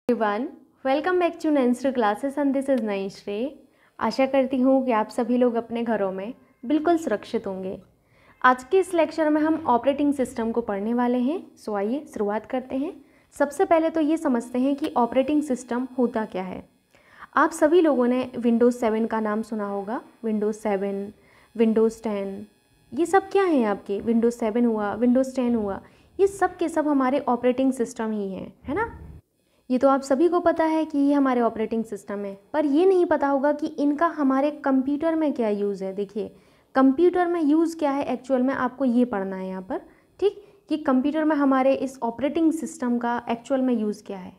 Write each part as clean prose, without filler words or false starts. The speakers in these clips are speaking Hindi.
Everyone, welcome back to Nancer classes and this is Naishri. आशा करती हूँ कि आप सभी लोग अपने घरों में बिल्कुल सुरक्षित होंगे। आज के इस लेक्चर में हम ऑपरेटिंग सिस्टम को पढ़ने वाले हैं। सो आइए शुरुआत करते हैं। सबसे पहले तो ये समझते हैं कि ऑपरेटिंग सिस्टम होता क्या है। आप सभी लोगों ने विंडोज़ 7 का नाम सुना होगा। विंडोज़ 7, विंडोज़ 10, ये सब क्या हैं आपके? विंडोज़ 7 हुआ, विंडोज़ 10 हुआ, ये सब के सब हमारे ऑपरेटिंग सिस्टम ही हैं, है ना। ये तो आप सभी को पता है कि ये हमारे ऑपरेटिंग सिस्टम है, पर ये नहीं पता होगा कि इनका हमारे कंप्यूटर में क्या यूज़ है। देखिए, कंप्यूटर में यूज़ क्या है एक्चुअल में आपको ये पढ़ना है यहाँ पर, ठीक, कि कंप्यूटर में हमारे इस ऑपरेटिंग सिस्टम का एक्चुअल में यूज़ क्या है।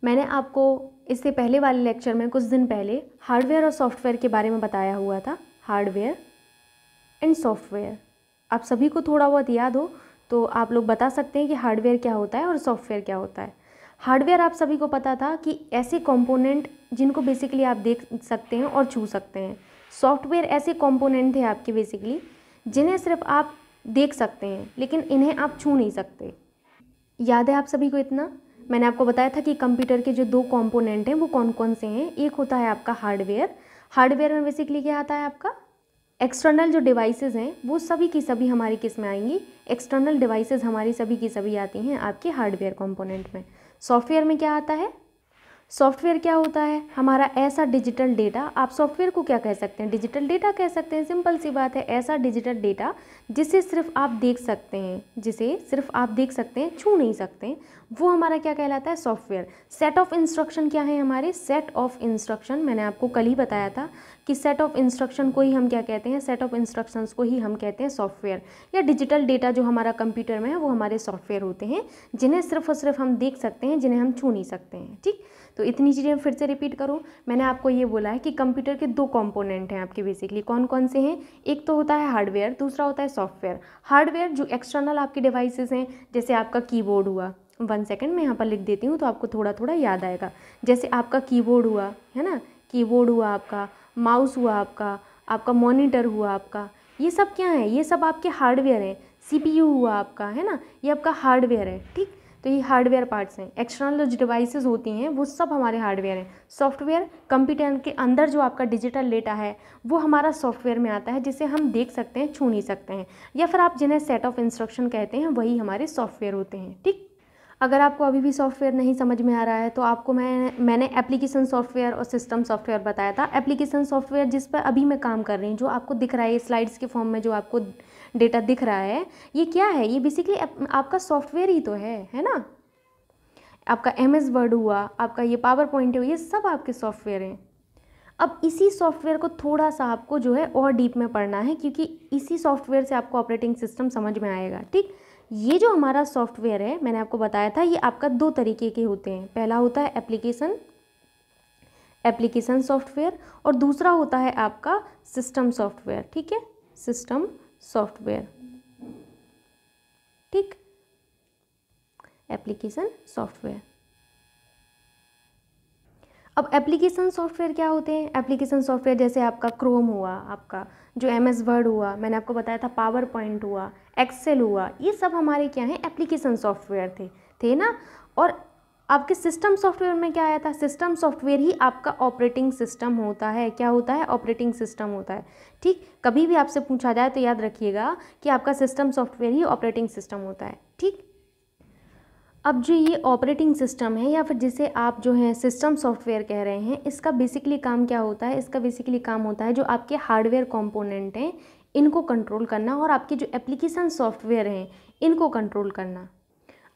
मैंने आपको इससे पहले वाले लेक्चर में कुछ दिन पहले हार्डवेयर और सॉफ्टवेयर के बारे में बताया हुआ था। हार्डवेयर एंड सॉफ्टवेयर आप सभी को थोड़ा बहुत याद हो तो आप लोग बता सकते हैं कि हार्डवेयर क्या होता है और सॉफ्टवेयर क्या होता है। हार्डवेयर आप सभी को पता था कि ऐसे कंपोनेंट जिनको बेसिकली आप देख सकते हैं और छू सकते हैं। सॉफ्टवेयर ऐसे कंपोनेंट थे आपके बेसिकली जिन्हें सिर्फ आप देख सकते हैं लेकिन इन्हें आप छू नहीं सकते। याद है आप सभी को इतना? मैंने आपको बताया था कि कंप्यूटर के जो दो कंपोनेंट हैं वो कौन कौन से हैं। एक होता है आपका हार्डवेयर। हार्डवेयर में बेसिकली क्या आता है आपका? एक्सटर्नल जो डिवाइसेस हैं वो सभी की सभी हमारी किस में आएंगी? एक्सटर्नल डिवाइसेस हमारी सभी की सभी आती हैं आपके हार्डवेयर कंपोनेंट में। सॉफ्टवेयर में क्या आता है? सॉफ्टवेयर क्या होता है? हमारा ऐसा डिजिटल डेटा, आप सॉफ्टवेयर को क्या कह सकते हैं? डिजिटल डेटा कह सकते हैं। सिंपल सी बात है, ऐसा डिजिटल डेटा जिसे सिर्फ आप देख सकते हैं, जिसे सिर्फ आप देख सकते हैं, छू नहीं सकते हैं, वो हमारा क्या कहलाता है? सॉफ्टवेयर। सेट ऑफ इंस्ट्रक्शन क्या है हमारे? सेट ऑफ इंस्ट्रक्शन मैंने आपको कल ही बताया था कि सेट ऑफ इंस्ट्रक्शन को ही हम क्या कहते हैं? सेट ऑफ इंस्ट्रक्शंस को ही हम कहते हैं सॉफ्टवेयर। या डिजिटल डेटा जो हमारा कंप्यूटर में है वो हमारे सॉफ्टवेयर होते हैं जिन्हें सिर्फ और सिर्फ हम देख सकते हैं, जिन्हें हम छू नहीं सकते हैं। ठीक, तो इतनी चीज़ें फिर से रिपीट करूँ। मैंने आपको ये बोला है कि कंप्यूटर के दो कंपोनेंट हैं आपके बेसिकली। कौन कौन से हैं? एक तो होता है हार्डवेयर, दूसरा होता है सॉफ्टवेयर। हार्डवेयर जो एक्सटर्नल आपके डिवाइसेस हैं, जैसे आपका कीबोर्ड हुआ। 1 सेकंड मैं यहाँ पर लिख देती हूँ तो आपको थोड़ा थोड़ा याद आएगा। जैसे आपका कीबोर्ड हुआ, है ना, कीबोर्ड हुआ आपका, माउस हुआ आपका, आपका मॉनिटर हुआ आपका, ये सब क्या है? ये सब आपके हार्डवेयर हैं। CPU हुआ आपका, है ना, ये आपका हार्डवेयर है। ठीक, तो ये हार्डवेयर पार्ट्स हैं। एक्सटर्नल जो डिवाइसेस होती हैं वो सब हमारे हार्डवेयर हैं। सॉफ्टवेयर कंप्यूटर के अंदर जो आपका डिजिटल डेटा है वो हमारा सॉफ्टवेयर में आता है, जिसे हम देख सकते हैं, छू नहीं सकते हैं, या फिर आप जिन्हें सेट ऑफ इंस्ट्रक्शन कहते हैं वही हमारे सॉफ्टवेयर होते हैं। ठीक, अगर आपको अभी भी सॉफ्टवेयर नहीं समझ में आ रहा है तो आपको मैंने एप्लीकेशन सॉफ्टवेयर और सिस्टम सॉफ्टवेयर बताया था। एप्लीकेशन सॉफ्टवेयर जिस पर अभी मैं काम कर रही हूँ, जो आपको दिख रहा है स्लाइड्स के फॉर्म में, जो आपको डेटा दिख रहा है, ये क्या है? ये बेसिकली आपका सॉफ्टवेयर ही तो है ना। आपका MS वर्ड हुआ, आपका ये पावर पॉइंट हुआ, ये सब आपके सॉफ्टवेयर हैं। अब इसी सॉफ्टवेयर को थोड़ा सा आपको जो है और डीप में पढ़ना है, क्योंकि इसी सॉफ्टवेयर से आपको ऑपरेटिंग सिस्टम समझ में आएगा। ठीक, ये जो हमारा सॉफ्टवेयर है, मैंने आपको बताया था, ये आपका दो तरीके के होते हैं। पहला होता है एप्लीकेशन सॉफ्टवेयर, और दूसरा होता है आपका सिस्टम सॉफ्टवेयर। ठीक है, सिस्टम सॉफ्टवेयर। ठीक, एप्लीकेशन सॉफ्टवेयर। अब एप्लीकेशन सॉफ्टवेयर क्या होते हैं? एप्लीकेशन सॉफ्टवेयर जैसे आपका क्रोम हुआ, आपका जो MS वर्ड हुआ, मैंने आपको बताया था, पावर पॉइंट हुआ, एक्सेल हुआ, ये सब हमारे क्या हैं? एप्लीकेशन सॉफ्टवेयर थे ना। और आपके सिस्टम सॉफ्टवेयर में क्या आया था? सिस्टम सॉफ्टवेयर ही आपका ऑपरेटिंग सिस्टम होता है। क्या होता है? ऑपरेटिंग सिस्टम होता है। ठीक, कभी भी आपसे पूछा जाए तो याद रखिएगा कि आपका सिस्टम सॉफ्टवेयर ही ऑपरेटिंग सिस्टम होता है। ठीक, अब जो ये ऑपरेटिंग सिस्टम है, या फिर जिसे आप जो है सिस्टम सॉफ्टवेयर कह रहे हैं, इसका बेसिकली काम क्या होता है? इसका बेसिकली काम होता है जो आपके हार्डवेयर कंपोनेंट हैं इनको कंट्रोल करना, और आपके जो एप्लीकेशन सॉफ्टवेयर हैं इनको कंट्रोल करना।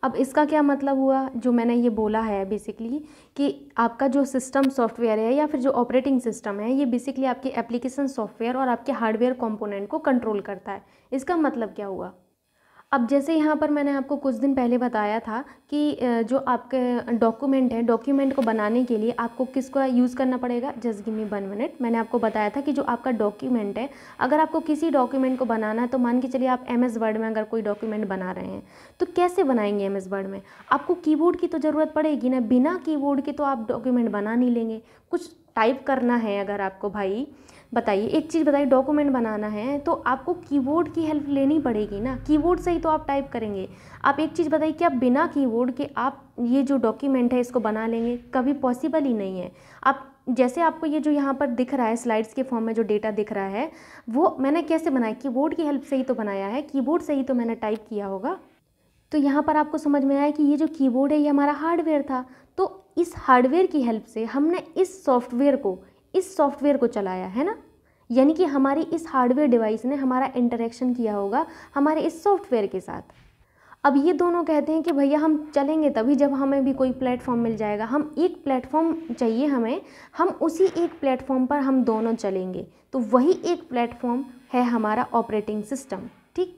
अब इसका क्या मतलब हुआ? जो मैंने ये बोला है बेसिकली कि आपका जो सिस्टम सॉफ्टवेयर है या फिर जो ऑपरेटिंग सिस्टम है, ये बेसिकली आपके एप्लीकेशन सॉफ्टवेयर और आपके हार्डवेयर कंपोनेंट को कंट्रोल करता है। इसका मतलब क्या हुआ? अब जैसे यहाँ पर मैंने आपको कुछ दिन पहले बताया था कि जो आपके डॉक्यूमेंट है, डॉक्यूमेंट को बनाने के लिए आपको किसका यूज़ करना पड़ेगा? Just give me 1 minute. मैंने आपको बताया था कि जो आपका डॉक्यूमेंट है, अगर आपको किसी डॉक्यूमेंट को बनाना है, तो मान के चलिए आप MS वर्ड में अगर कोई डॉक्यूमेंट बना रहे हैं, तो कैसे बनाएंगे? MS वर्ड में आपको कीबोर्ड की तो ज़रूरत पड़ेगी ना। बिना कीबोर्ड के तो आप डॉक्यूमेंट बना नहीं लेंगे। कुछ टाइप करना है अगर आपको भाई, बताइए, एक चीज़ बताइए, डॉक्यूमेंट बनाना है तो आपको कीबोर्ड की हेल्प लेनी पड़ेगी ना, कीबोर्ड से ही तो आप टाइप करेंगे। आप एक चीज़ बताइए, क्या बिना कीबोर्ड के आप ये जो डॉक्यूमेंट है इसको बना लेंगे? कभी पॉसिबल ही नहीं है। आप जैसे आपको ये जो यहाँ पर दिख रहा है स्लाइड्स के फॉर्म में जो डेटा दिख रहा है, वो मैंने कैसे बनाया? कीबोर्ड की हेल्प से ही तो बनाया है, कीबोर्ड से ही तो मैंने टाइप किया होगा। तो यहाँ पर आपको समझ में आया कि ये जो कीबोर्ड है ये हमारा हार्डवेयर था, तो इस हार्डवेयर की हेल्प से हमने इस सॉफ्टवेयर को चलाया है ना, यानी कि हमारी इस हार्डवेयर डिवाइस ने हमारा इंटरेक्शन किया होगा हमारे इस सॉफ्टवेयर के साथ। अब ये दोनों कहते हैं कि भैया हम चलेंगे तभी जब हमें भी कोई प्लेटफॉर्म मिल जाएगा, हम एक प्लेटफॉर्म चाहिए हमें, हम उसी एक प्लेटफॉर्म पर हम दोनों चलेंगे, तो वही एक प्लेटफॉर्म है हमारा ऑपरेटिंग सिस्टम। ठीक,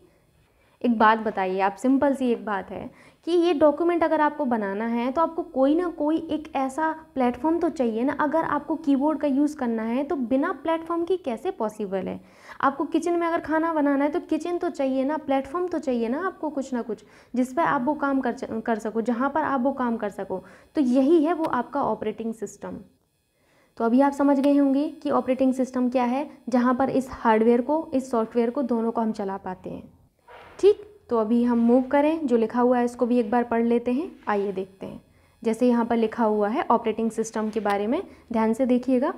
एक बात बताइए आप, सिंपल सी एक बात है कि ये डॉक्यूमेंट अगर आपको बनाना है तो आपको कोई ना कोई एक ऐसा प्लेटफॉर्म तो चाहिए ना। अगर आपको कीबोर्ड का यूज़ करना है तो बिना प्लेटफॉर्म की कैसे पॉसिबल है? आपको किचन में अगर खाना बनाना है तो किचन तो चाहिए ना, प्लेटफॉर्म तो चाहिए ना आपको, कुछ ना कुछ जिस पर आप वो काम कर सको, जहाँ पर आप वो काम कर सको। तो यही है वो आपका ऑपरेटिंग सिस्टम। तो अभी आप समझ गए होंगे कि ऑपरेटिंग सिस्टम क्या है, जहाँ पर इस हार्डवेयर को, इस सॉफ्टवेयर को, दोनों को हम चला पाते हैं। ठीक, तो अभी हम मूव करें, जो लिखा हुआ है इसको भी एक बार पढ़ लेते हैं। आइए देखते हैं। जैसे यहाँ पर लिखा हुआ है ऑपरेटिंग सिस्टम के बारे में, ध्यान से देखिएगा।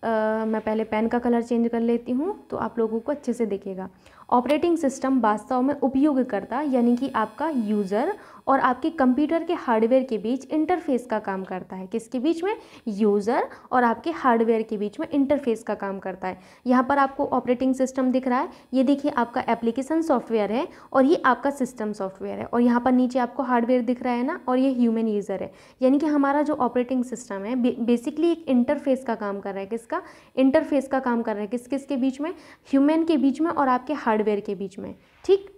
मैं पहले पेन का कलर चेंज कर लेती हूँ तो आप लोगों को अच्छे से दिखेगा। ऑपरेटिंग सिस्टम वास्तव में उपयोगकर्ता यानी कि आपका यूज़र और आपके कंप्यूटर के हार्डवेयर के बीच इंटरफेस का काम करता है। किसके बीच में? यूज़र और आपके हार्डवेयर के बीच में इंटरफेस का काम करता है। यहाँ पर आपको ऑपरेटिंग सिस्टम दिख रहा है, ये देखिए आपका एप्लीकेशन सॉफ्टवेयर है और ये आपका सिस्टम सॉफ्टवेयर है, और यहाँ पर नीचे आपको हार्डवेयर दिख रहा है ना, और ये ह्यूमन यूज़र है। यानी कि हमारा जो ऑपरेटिंग सिस्टम है बेसिकली एक इंटरफेस का काम कर रहा है। किसका? इंटरफेस का काम कर रहा है। किस किस के बीच में? ह्यूमन के बीच में और आपके हार्डवेयर के बीच में। ठीक,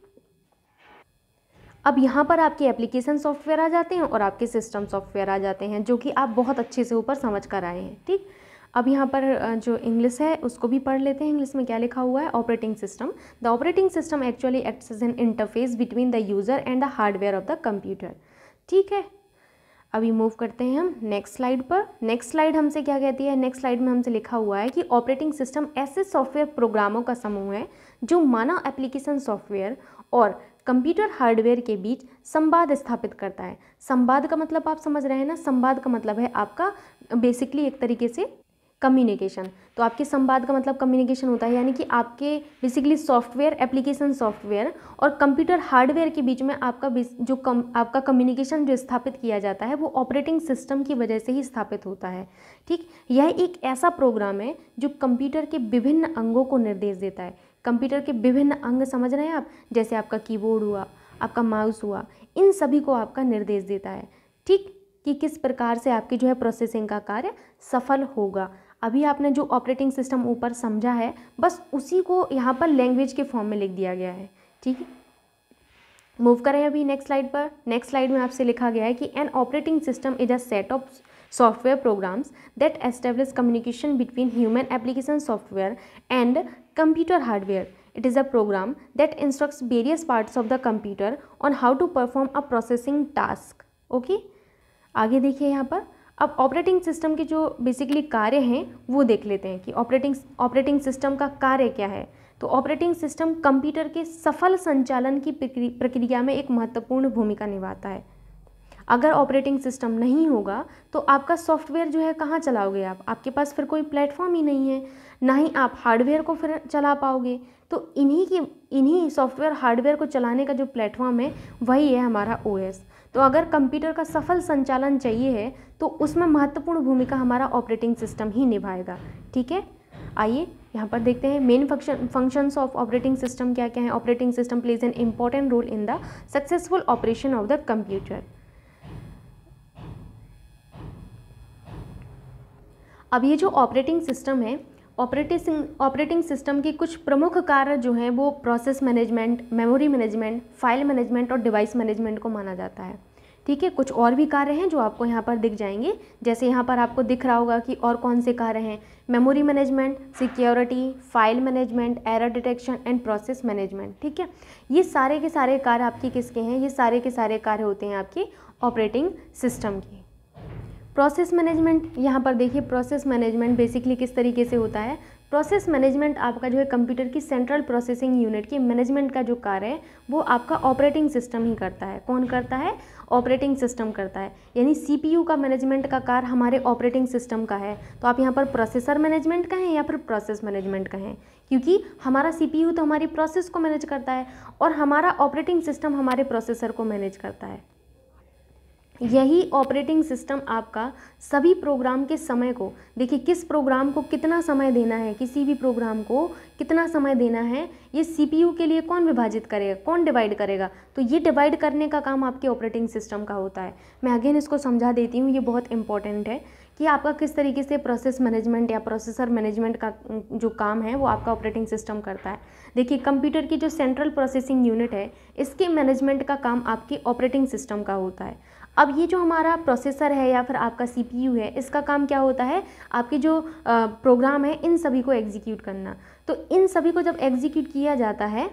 अब यहाँ पर आपके एप्लीकेशन सॉफ्टवेयर आ जाते हैं और आपके सिस्टम सॉफ्टवेयर आ जाते हैं, जो कि आप बहुत अच्छे से ऊपर समझ कर आए हैं। ठीक, अब यहाँ पर जो इंग्लिश है उसको भी पढ़ लेते हैं। इंग्लिश में क्या लिखा हुआ है? Operating system, the operating system actually acts as an interface between the user and the hardware of the computer. ठीक है, अभी मूव करते हैं हम नेक्स्ट स्लाइड पर। नेक्स्ट स्लाइड हमसे क्या कहती है? नेक्स्ट स्लाइड में हमसे लिखा हुआ है कि ऑपरेटिंग सिस्टम ऐसे सॉफ्टवेयर प्रोग्रामों का समूह है जो मानव एप्लीकेशन सॉफ्टवेयर और कंप्यूटर हार्डवेयर के बीच संवाद स्थापित करता है। संवाद का मतलब आप समझ रहे हैं ना, संवाद का मतलब है आपका बेसिकली एक तरीके से कम्युनिकेशन। तो आपके संवाद का मतलब कम्युनिकेशन होता है, यानी कि आपके बेसिकली सॉफ्टवेयर, एप्लीकेशन सॉफ्टवेयर और कंप्यूटर हार्डवेयर के बीच में आपका जो आपका कम्युनिकेशन जो स्थापित किया जाता है वो ऑपरेटिंग सिस्टम की वजह से ही स्थापित होता है। ठीक, यह एक ऐसा प्रोग्राम है जो कंप्यूटर के विभिन्न अंगों को निर्देश देता है। कंप्यूटर के विभिन्न अंग समझ रहे हैं आप, जैसे आपका कीबोर्ड हुआ, आपका माउस हुआ, इन सभी को आपका निर्देश देता है। ठीक, कि किस प्रकार से आपकी जो है प्रोसेसिंग का कार्य सफल होगा। अभी आपने जो ऑपरेटिंग सिस्टम ऊपर समझा है बस उसी को यहाँ पर लैंग्वेज के फॉर्म में लिख दिया गया है। ठीक है, मूव करें अभी नेक्स्ट स्लाइड पर। नेक्स्ट स्लाइड में आपसे लिखा गया है कि an operating system is a set of software programs that establish communication between human application software and computer hardware. It is a program that instructs various parts of the computer on how to perform a processing task. Okay? आगे देखिए यहाँ पर। अब ऑपरेटिंग सिस्टम के जो बेसिकली कार्य हैं वो देख लेते हैं कि ऑपरेटिंग सिस्टम का कार्य क्या है। तो ऑपरेटिंग सिस्टम कंप्यूटर के सफल संचालन की प्रक्रिया में एक महत्वपूर्ण भूमिका निभाता है। अगर ऑपरेटिंग सिस्टम नहीं होगा तो आपका सॉफ्टवेयर जो है कहाँ चलाओगे आप? आपके पास फिर कोई प्लेटफॉर्म ही नहीं है, ना ही आप हार्डवेयर को फिर चला पाओगे। तो इन्हीं सॉफ्टवेयर हार्डवेयर को चलाने का जो प्लेटफॉर्म है वही है हमारा ओएस। तो अगर कंप्यूटर का सफल संचालन चाहिए है तो उसमें महत्वपूर्ण भूमिका हमारा ऑपरेटिंग सिस्टम ही निभाएगा। ठीक है, आइए यहाँ पर देखते हैं main functions of operating system क्या क्या है। Operating system plays an important role in the successful operation of the computer. अब ये जो ऑपरेटिंग सिस्टम है, ऑपरेटिंग सिस्टम के कुछ प्रमुख कार्य जो हैं वो process management, memory management, file management और डिवाइस मैनेजमेंट को माना जाता है। ठीक है, कुछ और भी कार्य हैं जो आपको यहाँ पर दिख जाएंगे। जैसे यहाँ पर आपको दिख रहा होगा कि और कौन से कार्य हैं। Memory management, security, file management, error detection and process management. ठीक है, ये सारे के सारे कार्य आपके किसके हैं? ये सारे के सारे कार्य होते हैं आपके ऑपरेटिंग सिस्टम के। प्रोसेस मैनेजमेंट, यहाँ पर देखिए प्रोसेस मैनेजमेंट बेसिकली किस तरीके से होता है। प्रोसेस मैनेजमेंट आपका जो है कंप्यूटर की सेंट्रल प्रोसेसिंग यूनिट की मैनेजमेंट का जो कार्य है वो आपका ऑपरेटिंग सिस्टम ही करता है। कौन करता है? ऑपरेटिंग सिस्टम करता है। यानी सीपीयू का मैनेजमेंट का कार्य हमारे ऑपरेटिंग सिस्टम का है। तो आप यहाँ पर प्रोसेसर मैनेजमेंट कहें या फिर प्रोसेस मैनेजमेंट कहें, क्योंकि हमारा सीपीयू तो हमारी प्रोसेस को मैनेज करता है और हमारा ऑपरेटिंग सिस्टम हमारे प्रोसेसर को मैनेज करता है। यही ऑपरेटिंग सिस्टम आपका सभी प्रोग्राम के समय को, देखिए किस प्रोग्राम को कितना समय देना है, किसी भी प्रोग्राम को कितना समय देना है, ये सीपीयू के लिए कौन विभाजित करेगा, कौन डिवाइड करेगा? तो ये डिवाइड करने का काम आपके ऑपरेटिंग सिस्टम का होता है। मैं अगेन इसको समझा देती हूँ, ये बहुत इंपॉर्टेंट है कि आपका किस तरीके से प्रोसेस मैनेजमेंट या प्रोसेसर मैनेजमेंट का जो काम है वो आपका ऑपरेटिंग सिस्टम करता है। देखिए कंप्यूटर की जो सेंट्रल प्रोसेसिंग यूनिट है इसके मैनेजमेंट का काम आपके ऑपरेटिंग सिस्टम का होता है। अब ये जो हमारा प्रोसेसर है या फिर आपका सीपीयू है, इसका काम क्या होता है? आपके जो प्रोग्राम है इन सभी को एग्जीक्यूट करना। तो इन सभी को जब एग्जीक्यूट किया जाता है,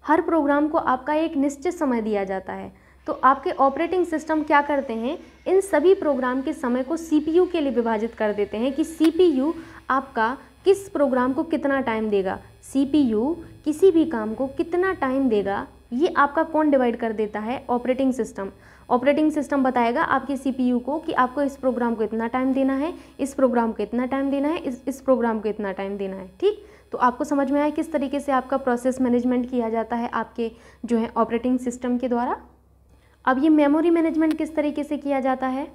हर प्रोग्राम को आपका एक निश्चित समय दिया जाता है। तो आपके ऑपरेटिंग सिस्टम क्या करते हैं? इन सभी प्रोग्राम के समय को सीपीयू के लिए विभाजित कर देते हैं कि सीपीयू आपका किस प्रोग्राम को कितना टाइम देगा, सीपीयू किसी भी काम को कितना टाइम देगा, ये आपका कौन डिवाइड कर देता है? Operating system. ऑपरेटिंग सिस्टम बताएगा आपके सीपीयू को कि आपको इस प्रोग्राम को इतना टाइम देना है, इस प्रोग्राम को इतना टाइम देना है, इस प्रोग्राम को इतना टाइम देना है। ठीक, तो आपको समझ में आया किस तरीके से आपका प्रोसेस मैनेजमेंट किया जाता है आपके जो है ऑपरेटिंग सिस्टम के द्वारा। अब ये मेमोरी मैनेजमेंट किस तरीके से किया जाता है?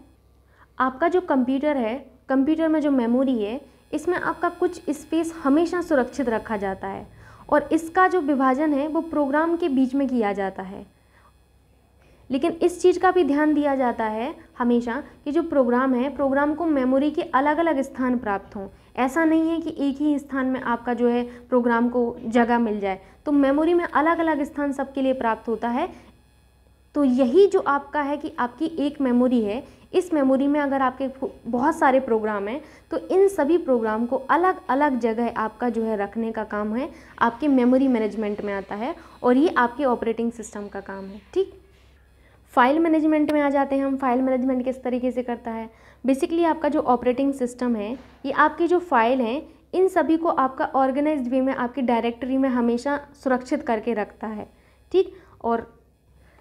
आपका जो कंप्यूटर है, कंप्यूटर में जो मेमोरी है, इसमें आपका कुछ स्पेस हमेशा सुरक्षित रखा जाता है और इसका जो विभाजन है वो प्रोग्राम के बीच में किया जाता है। लेकिन इस चीज़ का भी ध्यान दिया जाता है हमेशा कि जो प्रोग्राम है, प्रोग्राम को मेमोरी के अलग अलग स्थान प्राप्त हों। ऐसा नहीं है कि एक ही स्थान में आपका जो है प्रोग्राम को जगह मिल जाए, तो मेमोरी में अलग अलग स्थान सबके लिए प्राप्त होता है। तो यही जो आपका है कि आपकी एक मेमोरी है, इस मेमोरी में अगर आपके बहुत सारे प्रोग्राम हैं तो इन सभी प्रोग्राम को अलग अलग जगह आपका जो है रखने का काम है आपके मेमोरी मैनेजमेंट में आता है और ये आपके ऑपरेटिंग सिस्टम का काम है। ठीक, फाइल मैनेजमेंट में आ जाते हैं हम। फाइल मैनेजमेंट किस तरीके से करता है? बेसिकली आपका जो ऑपरेटिंग सिस्टम है, ये आपकी जो फाइल हैं इन सभी को आपका ऑर्गेनाइज्ड वे में आपकी डायरेक्टरी में हमेशा सुरक्षित करके रखता है। ठीक, और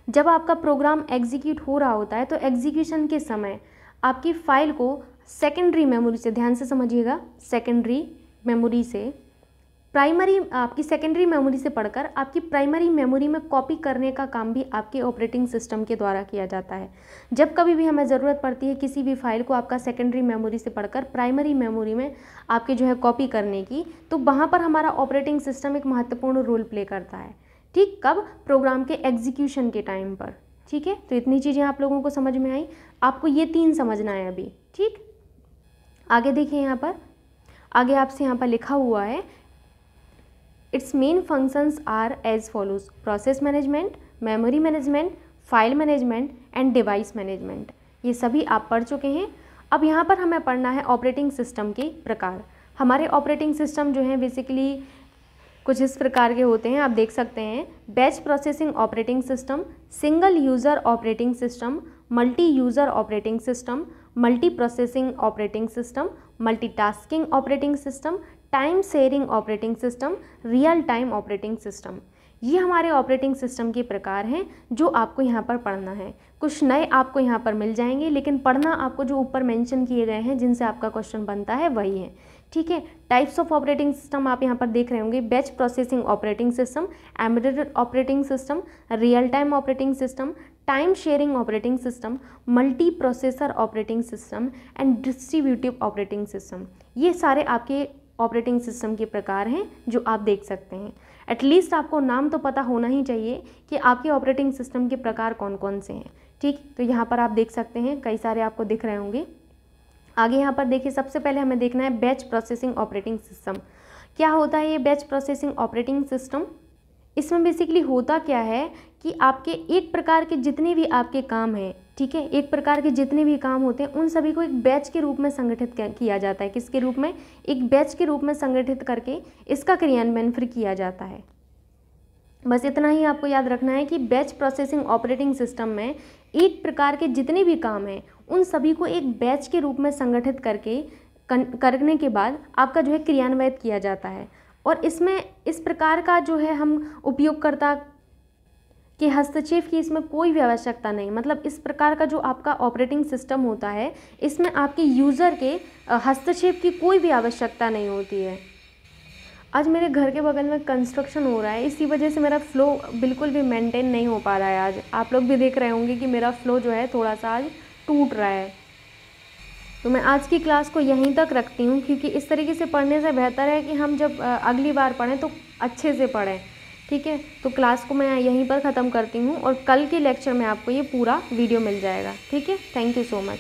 जब आपका प्रोग्राम एग्जीक्यूट हो रहा होता है तो एग्जीक्यूशन के समय आपकी फ़ाइल को सेकेंडरी मेमोरी से, ध्यान से समझिएगा, सेकेंडरी मेमोरी से प्राइमरी, आपकी सेकेंडरी मेमोरी से पढ़कर आपकी प्राइमरी मेमोरी में कॉपी करने का काम भी आपके ऑपरेटिंग सिस्टम के द्वारा किया जाता है। जब कभी भी हमें ज़रूरत पड़ती है किसी भी फाइल को आपका सेकेंडरी मेमोरी से पढ़कर प्राइमरी मेमोरी में आपके जो है कॉपी करने की, तो वहाँ पर हमारा ऑपरेटिंग सिस्टम एक महत्वपूर्ण रोल प्ले करता है। ठीक, कब? प्रोग्राम के एग्जीक्यूशन के टाइम पर। ठीक है, तो इतनी चीज़ें आप लोगों को समझ में आई। आपको ये 3 समझना है अभी। ठीक, आगे देखिए, यहाँ पर आगे आपसे यहाँ पर लिखा हुआ है, it's main functions are as follows: process management, memory management, file management and device management. ये सभी आप पढ़ चुके हैं। अब यहाँ पर हमें पढ़ना है ऑपरेटिंग सिस्टम के प्रकार। हमारे ऑपरेटिंग सिस्टम जो है बेसिकली कुछ इस प्रकार के होते हैं, आप देख सकते हैं। Batch processing operating system, single user operating system, multi user operating system, multi processing operating system, multitasking operating system, time sharing operating system, real time operating system. ये हमारे ऑपरेटिंग सिस्टम के प्रकार हैं जो आपको यहाँ पर पढ़ना है। कुछ नए आपको यहाँ पर मिल जाएंगे, लेकिन पढ़ना आपको जो ऊपर मेंशन किए गए हैं जिनसे आपका क्वेश्चन बनता है वही है। ठीक है, टाइप्स ऑफ ऑपरेटिंग सिस्टम आप यहाँ पर देख रहे होंगे: batch processing operating system, embedded operating system, real time operating system, time sharing operating system, multi processor operating system and distributive operating system. ये सारे आपके ऑपरेटिंग सिस्टम के प्रकार हैं जो आप देख सकते हैं। एटलीस्ट आपको नाम तो पता होना ही चाहिए कि आपके ऑपरेटिंग सिस्टम के प्रकार कौन कौन से हैं। ठीक, तो यहाँ पर आप देख सकते हैं कई सारे आपको दिख रहे होंगे। आगे यहाँ पर देखिए, सबसे पहले हमें देखना है बैच प्रोसेसिंग ऑपरेटिंग सिस्टम। क्या होता है ये बैच प्रोसेसिंग ऑपरेटिंग सिस्टम? इसमें बेसिकली होता क्या है कि आपके एक प्रकार के जितने भी आपके काम हैं, ठीक है, एक प्रकार के जितने भी काम होते हैं उन सभी को एक बैच के रूप में संगठित किया जाता है। किसके रूप में? एक बैच के रूप में संगठित करके इसका क्रियान्वयन फिर किया जाता है। बस इतना ही आपको याद रखना है कि बैच प्रोसेसिंग ऑपरेटिंग सिस्टम में एक प्रकार के जितने भी काम हैं उन सभी को एक बैच के रूप में संगठित करके करने के बाद आपका जो है क्रियान्वित किया जाता है। और इसमें इस प्रकार का जो है हम उपयोगकर्ता के हस्तक्षेप की इसमें कोई भी आवश्यकता नहीं, मतलब इस प्रकार का जो आपका ऑपरेटिंग सिस्टम होता है इसमें आपके यूज़र के हस्तक्षेप की कोई भी आवश्यकता नहीं होती है। आज मेरे घर के बगल में कंस्ट्रक्शन हो रहा है, इसी वजह से मेरा फ़्लो बिल्कुल भी मेंटेन नहीं हो पा रहा है। आज आप लोग भी देख रहे होंगे कि मेरा फ़्लो जो है थोड़ा सा आज टूट रहा है। तो मैं आज की क्लास को यहीं तक रखती हूँ, क्योंकि इस तरीके से पढ़ने से बेहतर है कि हम जब अगली बार पढ़ें तो अच्छे से पढ़ें। ठीक है, तो क्लास को मैं यहीं पर ख़त्म करती हूँ और कल के लेक्चर में आपको ये पूरा वीडियो मिल जाएगा। ठीक है, थैंक यू सो मच।